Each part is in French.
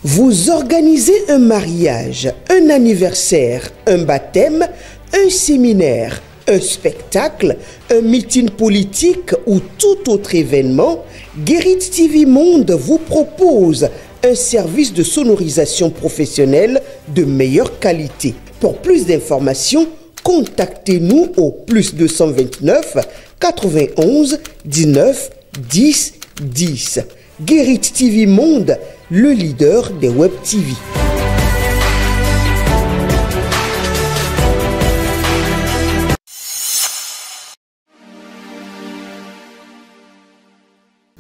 Vous organisez un mariage, un anniversaire, un baptême, un séminaire, un spectacle, un meeting politique ou tout autre événement, Guérit TV Monde vous propose un service de sonorisation professionnelle de meilleure qualité. Pour plus d'informations, contactez-nous au +229 91 19 10 10. Guérit TV Monde, le leader des Web TV.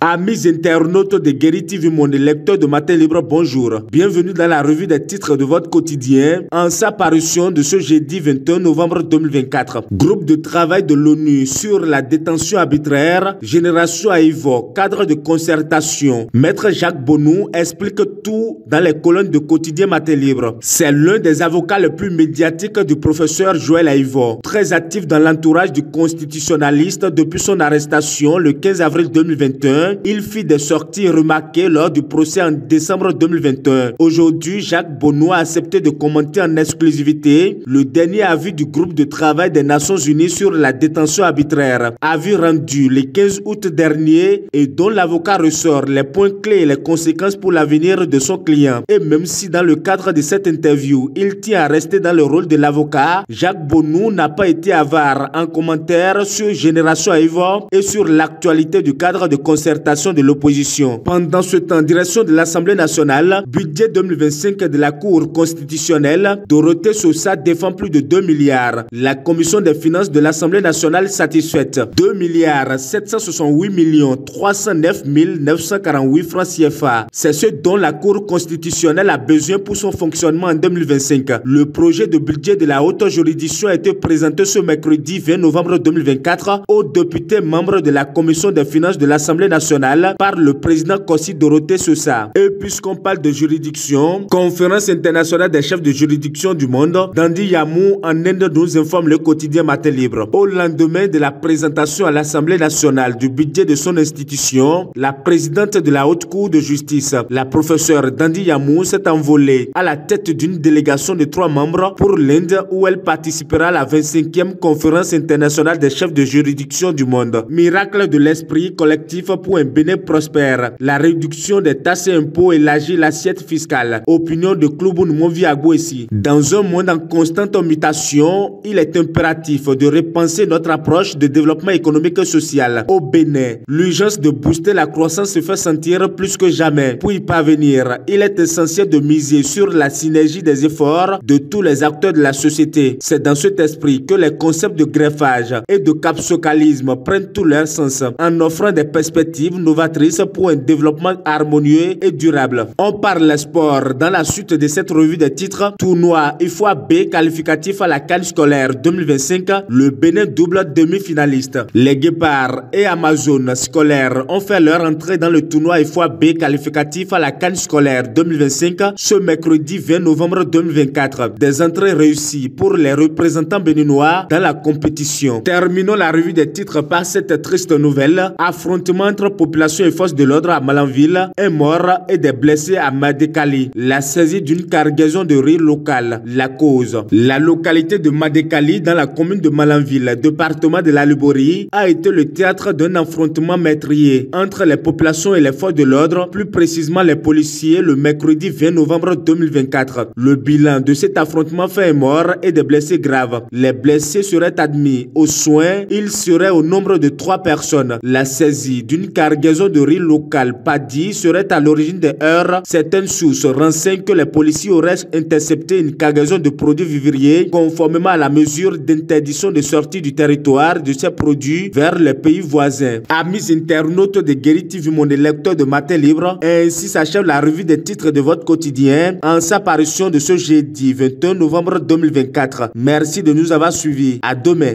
Amis internautes de Guérit TV Monde, lecteurs de Matin Libre, bonjour. Bienvenue dans la revue des titres de votre quotidien en sa parution de ce jeudi 21 novembre 2024. Groupe de travail de l'ONU sur la détention arbitraire, Génération Aïvo, cadre de concertation. Maître Jacques Bonou explique tout dans les colonnes de quotidien Matin Libre. C'est l'un des avocats les plus médiatiques du professeur Joël Aïvo, très actif dans l'entourage du constitutionnaliste depuis son arrestation le 15 avril 2021. Il fit des sorties remarquées lors du procès en décembre 2021. Aujourd'hui, Jacques Bonou a accepté de commenter en exclusivité le dernier avis du groupe de travail des Nations Unies sur la détention arbitraire. Avis rendu le 15 août dernier et dont l'avocat ressort les points clés et les conséquences pour l'avenir de son client. Et même si dans le cadre de cette interview, il tient à rester dans le rôle de l'avocat, Jacques Bonou n'a pas été avare en commentaire sur Génération Aïvo et sur l'actualité du cadre de concertation de l'opposition. Pendant ce temps, direction de l'Assemblée nationale, budget 2025 de la Cour constitutionnelle, Dorothée Sosa défend plus de 2 milliards. La commission des finances de l'Assemblée nationale satisfaite. 2 milliards 768 millions 309 948 francs CFA. C'est ce dont la Cour constitutionnelle a besoin pour son fonctionnement en 2025. Le projet de budget de la haute juridiction a été présenté ce mercredi 20 novembre 2024 aux députés membres de la commission des finances de l'Assemblée nationale par le président Kossi Dorothée Sosa. Et puisqu'on parle de juridiction, conférence internationale des chefs de juridiction du monde, Dandi Yamou en Inde nous informe le quotidien Matin Libre. Au lendemain de la présentation à l'Assemblée nationale du budget de son institution, la présidente de la Haute Cour de justice, la professeure Dandi Yamou, s'est envolée à la tête d'une délégation de 3 membres pour l'Inde où elle participera à la 25e conférence internationale des chefs de juridiction du monde. Miracle de l'esprit collectif pour un Bénin prospère, la réduction des taxes et impôts élargit l'assiette fiscale. Opinion de Klouboun Moviagouessi. Dans un monde en constante mutation, il est impératif de repenser notre approche de développement économique et social. Au Bénin, l'urgence de booster la croissance se fait sentir plus que jamais. Pour y parvenir, il est essentiel de miser sur la synergie des efforts de tous les acteurs de la société. C'est dans cet esprit que les concepts de greffage et de capsocalisme prennent tout leur sens en offrant des perspectives novatrices pour un développement harmonieux et durable. On parle sport dans la suite de cette revue des titres. Tournoi IFOA B qualificatif à la CAN scolaire 2025, le Bénin double demi-finaliste. Les Guépards et Amazon scolaires ont fait leur entrée dans le tournoi IFOA B qualificatif à la CAN scolaire 2025 ce mercredi 20 novembre 2024. Des entrées réussies pour les représentants béninois dans la compétition. Terminons la revue des titres par cette triste nouvelle. Affrontement entre population et forces de l'ordre à Malanville, un mort et des blessés à Madekali. La saisie d'une cargaison de riz local. La cause. La localité de Madekali dans la commune de Malanville, département de la Lubori, a été le théâtre d'un affrontement meurtrier entre les populations et les forces de l'ordre, plus précisément les policiers, le mercredi 20 novembre 2024. Le bilan de cet affrontement fait un mort et des blessés graves. Les blessés seraient admis aux soins. Ils seraient au nombre de 3 personnes. La saisie d'une cargaison de riz local paddy serait à l'origine des heurts. Certaines sources renseignent que les policiers auraient intercepté une cargaison de produits vivriers conformément à la mesure d'interdiction de sortie du territoire de ces produits vers les pays voisins. Amis internautes de Guérit TV Monde, lecteurs de Matin Libre, ainsi s'achève la revue des titres de votre quotidien en sa parution de ce jeudi 21 novembre 2024. Merci de nous avoir suivis. À demain.